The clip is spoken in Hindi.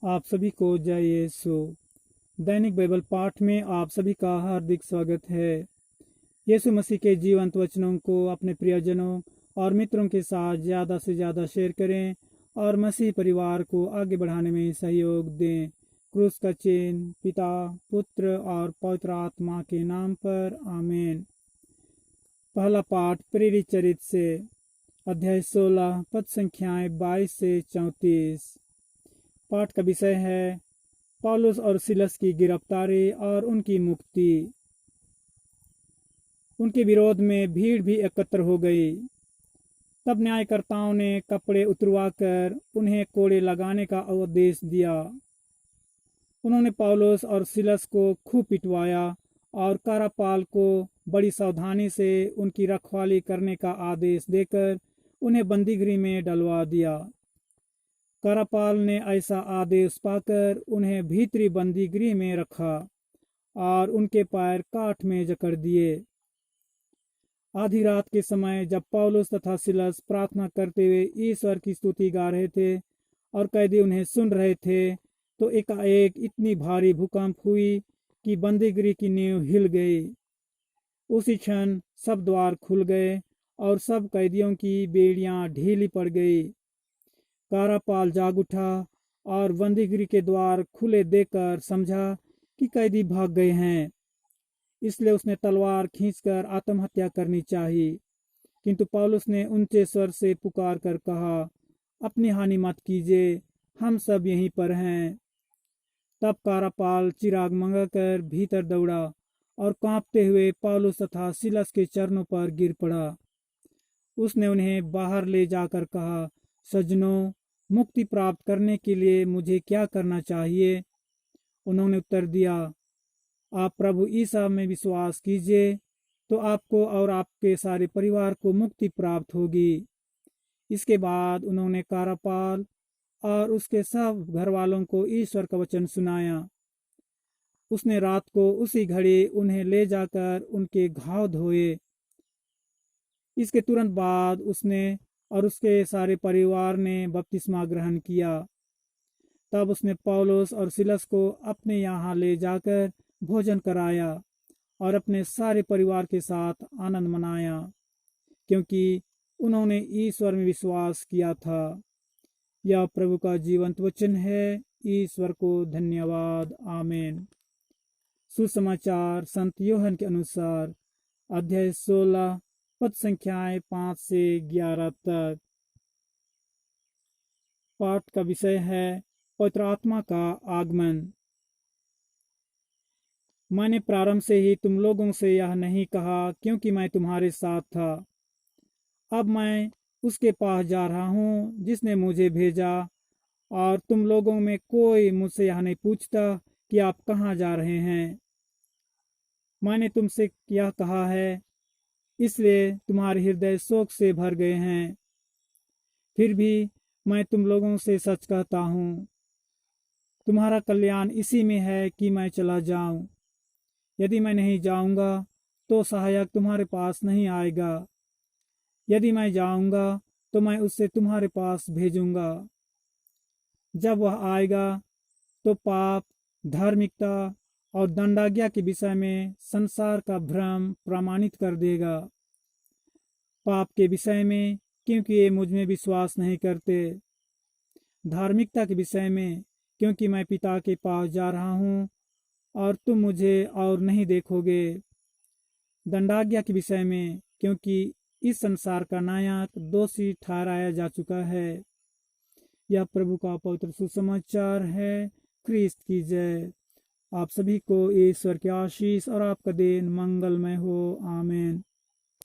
आप सभी को जय यीशु। दैनिक बाइबल पाठ में आप सभी का हार्दिक स्वागत है। यीशु मसीह के जीवंत वचनों को अपने प्रियजनों और मित्रों के साथ ज़्यादा से ज़्यादा शेयर करें और मसीह परिवार को आगे बढ़ाने में सहयोग दें। क्रूस का चिन्ह पिता, पुत्र और पवित्र आत्मा के नाम पर आमीन। पहला पाठ प्रेरित चरित्र से, अध्याय 16 पद संख्याएं 22 से 34। पाठ का विषय है पौलुस और सिलस की गिरफ्तारी और उनकी मुक्ति। उनके विरोध में भीड़ भी एकत्र हो गई। तब न्यायकर्ताओं ने कपड़े उतरवाकर उन्हें कोड़े लगाने का आदेश दिया। उन्होंने पौलुस और सिलस को खूब पिटवाया और कारापाल को बड़ी सावधानी से उनकी रखवाली करने का आदेश देकर उन्हें बंदीगृह में डलवा दिया। कारापाल ने ऐसा आदेश पाकर उन्हें भीतरी बंदीगृह में रखा और उनके पैर काठ में जकड़ दिए। आधी रात के समय जब पौलुस तथा सिलस प्रार्थना करते हुए ईश्वर की स्तुति गा रहे थे और कैदी उन्हें सुन रहे थे, तो एकाएक इतनी भारी भूकंप हुई कि बंदीगृह की नींव हिल गई। उसी क्षण सब द्वार खुल गए और सब कैदियों की बेड़ियां ढीली पड़ गई। कारापाल जाग उठा और बंदीगृह के द्वार खुले देखकर समझा कि कैदी भाग गए हैं, इसलिए उसने तलवार खींचकर आत्महत्या करनी चाहिए। किंतु पौलुस ने ऊंचे स्वर से पुकार कर कहा, अपनी हानि मत कीजिए, हम सब यहीं पर हैं। तब कारापाल चिराग मंगाकर भीतर दौड़ा और कांपते हुए पौलुस तथा सिलस के चरणों पर गिर पड़ा। उसने उन्हें बाहर ले जाकर कहा, सज्जनों, मुक्ति प्राप्त करने के लिए मुझे क्या करना चाहिए? उन्होंने उत्तर दिया, आप प्रभु ईसा में विश्वास कीजिए तो आपको और आपके सारे परिवार को मुक्ति प्राप्त होगी। इसके बाद उन्होंने कारापाल और उसके सब घर वालों को ईश्वर का वचन सुनाया। उसने रात को उसी घड़ी उन्हें ले जाकर उनके घाव धोए। इसके तुरंत बाद उसने और उसके सारे परिवार ने बपतिस्मा ग्रहण किया। तब उसने पौलुस और सिलस को अपने यहाँ ले जाकर भोजन कराया और अपने सारे परिवार के साथ आनंद मनाया, क्योंकि उन्होंने ईश्वर में विश्वास किया था। यह प्रभु का जीवंत वचन है। ईश्वर को धन्यवाद। आमीन। सुसमाचार संत यूहन्ना के अनुसार, अध्याय 16 पद संख्याएं 5 से 11 तक। पाठ का विषय है पवित्र आत्मा का आगमन। मैंने प्रारंभ से ही तुम लोगों से यह नहीं कहा, क्योंकि मैं तुम्हारे साथ था। अब मैं उसके पास जा रहा हूँ जिसने मुझे भेजा, और तुम लोगों में कोई मुझसे यह नहीं पूछता कि आप कहाँ जा रहे हैं। मैंने तुमसे यह कहा है, इसलिए तुम्हारे हृदय शोक से भर गए हैं। फिर भी मैं तुम लोगों से सच कहता हूँ, तुम्हारा कल्याण इसी में है कि मैं चला जाऊं। यदि मैं नहीं जाऊंगा तो सहायक तुम्हारे पास नहीं आएगा। यदि मैं जाऊंगा तो मैं उससे तुम्हारे पास भेजूंगा। जब वह आएगा तो पाप, धार्मिकता और दंडाज्ञा के विषय में संसार का भ्रम प्रमाणित कर देगा। पाप के विषय में, क्योंकि ये मुझ में विश्वास नहीं करते। धार्मिकता के विषय में, क्योंकि मैं पिता के पास जा रहा हूँ और तुम मुझे और नहीं देखोगे। दंडाज्ञा के विषय में, क्योंकि इस संसार का नायक दोषी ठहराया जा चुका है। यह प्रभु का पवित्र सुसमाचार है। क्रिस्त की जय। आप सभी को ईश्वर की आशीष और आपका दिन मंगलमय हो। आमीन।